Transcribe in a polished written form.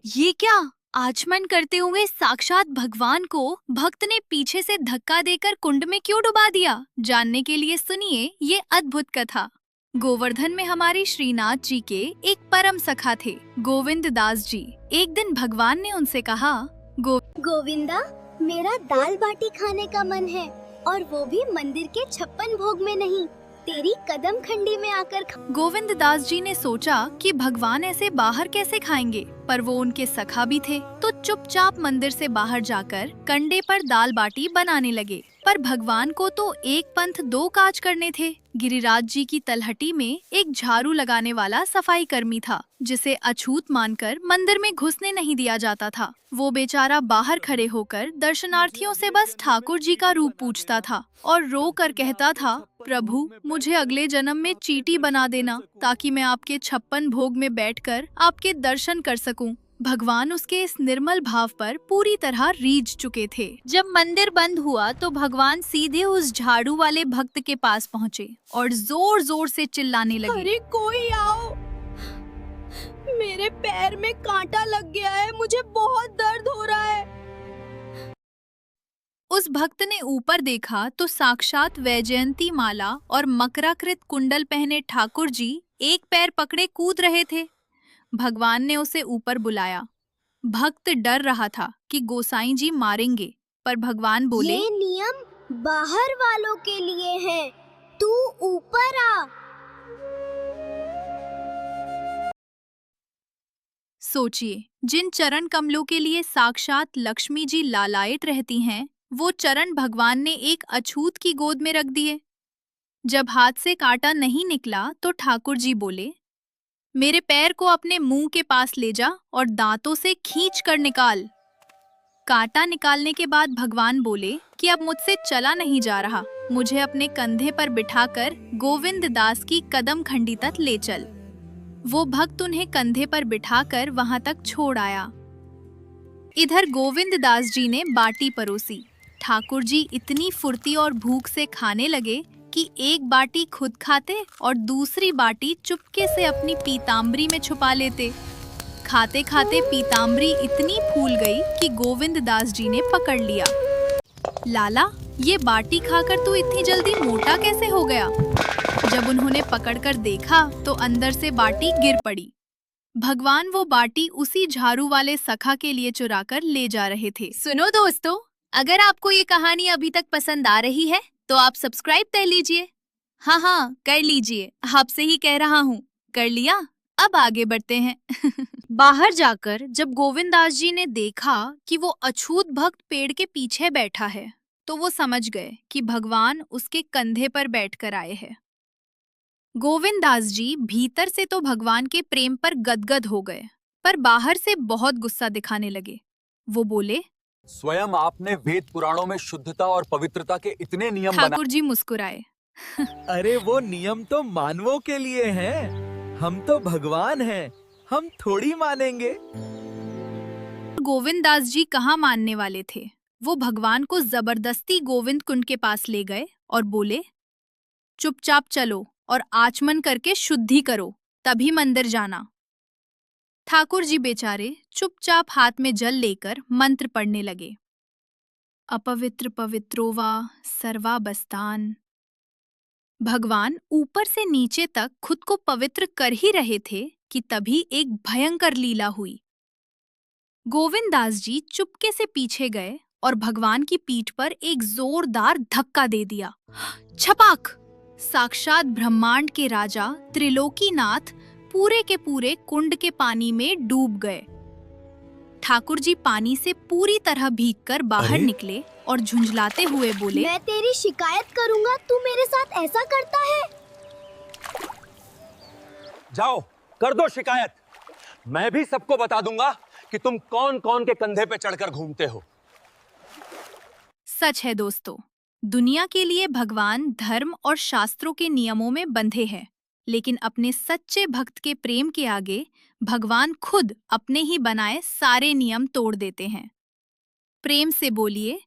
ये क्या? आचमन करते हुए साक्षात भगवान को भक्त ने पीछे से धक्का देकर कुंड में क्यों डुबा दिया? जानने के लिए सुनिए ये अद्भुत कथा। गोवर्धन में हमारे श्रीनाथ जी के एक परम सखा थे, गोविंद दास जी। एक दिन भगवान ने उनसे कहा, गोविंदा, मेरा दाल बाटी खाने का मन है, और वो भी मंदिर के 56 भोग में नहीं, तेरी कदम खंडी में आकर गोविंद दास जी ने सोचा कि भगवान ऐसे बाहर कैसे खाएंगे, पर वो उनके सखा भी थे, तो चुपचाप मंदिर से बाहर जाकर कंडे पर दाल बाटी बनाने लगे। पर भगवान को तो एक पंथ दो काज करने थे। गिरिराज जी की तलहटी में एक झाड़ू लगाने वाला सफाई कर्मी था, जिसे अछूत मानकर मंदिर में घुसने नहीं दिया जाता था। वो बेचारा बाहर खड़े होकर दर्शनार्थियों से बस ठाकुर जी का रूप पूछता था और रो कर कहता था, प्रभु, मुझे अगले जन्म में चींटी बना देना, ताकि मैं आपके 56 भोग में बैठकर आपके दर्शन कर सकूं। भगवान उसके इस निर्मल भाव पर पूरी तरह रीझ चुके थे। जब मंदिर बंद हुआ तो भगवान सीधे उस झाड़ू वाले भक्त के पास पहुँचे और जोर जोर से चिल्लाने लगे, अरे कोई आओ, मेरे पैर में कांटा लग गया है, मुझे बहुत दर्द हो रहा है। उस भक्त ने ऊपर देखा तो साक्षात वैजयंती माला और मकराकृत कुंडल पहने ठाकुर जी एक पैर पकड़े कूद रहे थे। भगवान ने उसे ऊपर बुलाया। भक्त डर रहा था कि गोसाई जी मारेंगे, पर भगवान बोले, ये नियम बाहर वालों के लिए है, तू ऊपर आ। सोचिए, जिन चरण कमलों के लिए साक्षात लक्ष्मी जी लालायित रहती हैं, वो चरण भगवान ने एक अछूत की गोद में रख दिए। जब हाथ से कांटा नहीं निकला तो ठाकुर जी बोले, मेरे पैर को अपने मुंह के पास ले जा और दांतों से खींच कर निकाल। कांटा निकालने के बाद भगवान बोले कि अब मुझसे चला नहीं जा रहा, मुझे अपने कंधे पर बिठाकर गोविंद दास की कदम खंडी तक ले चल। वो भक्त उन्हें कंधे पर बिठाकर वहां तक छोड़ आया। इधर गोविंद दास जी ने बाटी परोसी। ठाकुर जी इतनी फुर्ती और भूख से खाने लगे कि एक बाटी खुद खाते और दूसरी बाटी चुपके से अपनी पीताम्बरी में छुपा लेते। खाते खाते पीताम्बरी इतनी फूल गई कि गोविंद दास जी ने पकड़ लिया। लाला, ये बाटी खाकर तू इतनी जल्दी मोटा कैसे हो गया? जब उन्होंने पकड़कर देखा तो अंदर से बाटी गिर पड़ी। भगवान वो बाटी उसी झाड़ू वाले सखा के लिए चुराकर ले जा रहे थे। सुनो दोस्तों, अगर आपको ये कहानी अभी तक पसंद आ रही है तो आप सब्सक्राइब कर लीजिए। हाँ, कर लीजिए, आपसे ही कह रहा हूँ। कर लिया? अब आगे बढ़ते हैं। बाहर जाकर जब गोविंद दास जी ने देखा कि वो अछूत भक्त पेड़ के पीछे बैठा है, तो वो समझ गए कि भगवान उसके कंधे पर बैठकर आए हैं। गोविंद दास जी भीतर से तो भगवान के प्रेम पर गदगद हो गए, पर बाहर से बहुत गुस्सा दिखाने लगे। वो बोले, स्वयं आपने वेद पुराणों में शुद्धता और पवित्रता के इतने नियम ठाकुर जी मुस्कुराए। अरे वो नियम तो मानवों के लिए हैं। हम तो भगवान हैं, हम थोड़ी मानेंगे। गोविंद दास जी कहाँ मानने वाले थे। वो भगवान को जबरदस्ती गोविंद कुंड के पास ले गए और बोले, चुपचाप चलो और आचमन करके शुद्धि करो, तभी मंदिर जाना। ठाकुर जी बेचारे चुपचाप हाथ में जल लेकर मंत्र पढ़ने लगे। अपवित्र पवित्रो वा सर्वाबस्तान। भगवान ऊपर से नीचे तक खुद को पवित्र कर ही रहे थे कि तभी एक भयंकर लीला हुई। गोविंद दास जी चुपके से पीछे गए और भगवान की पीठ पर एक जोरदार धक्का दे दिया। छपाक! साक्षात ब्रह्मांड के राजा त्रिलोकीनाथ पूरे के पूरे कुंड के पानी में डूब गए। ठाकुर जी पानी से पूरी तरह भीगकर बाहर निकले और झुंझलाते हुए बोले, मैं तेरी शिकायत करूंगा, तू मेरे साथ ऐसा करता है। जाओ, कर दो शिकायत। मैं भी सबको बता दूंगा कि तुम कौन कौन के कंधे पे चढ़कर घूमते हो। सच है दोस्तों, दुनिया के लिए भगवान धर्म और शास्त्रों के नियमों में बंधे हैं, लेकिन अपने सच्चे भक्त के प्रेम के आगे भगवान खुद अपने ही बनाए सारे नियम तोड़ देते हैं। प्रेम से बोलिए,